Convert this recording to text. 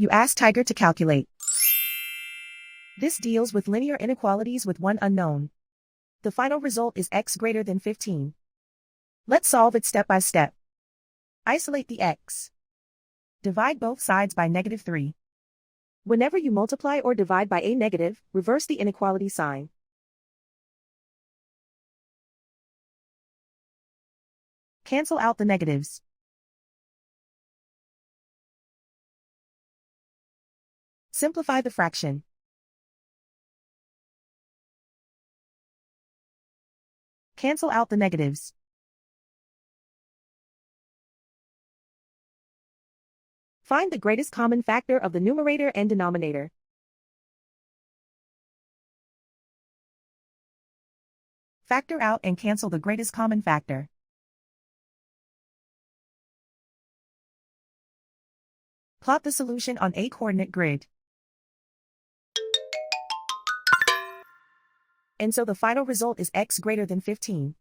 You ask Tiger to calculate. This deals with linear inequalities with one unknown. The final result is x greater than 15. Let's solve it step by step. Isolate the x. Divide both sides by -3. Whenever you multiply or divide by a negative, reverse the inequality sign. Cancel out the negatives. Simplify the fraction. Cancel out the negatives. Find the greatest common factor of the numerator and denominator. Factor out and cancel the greatest common factor. Plot the solution on a coordinate grid. And so the final result is x greater than 15.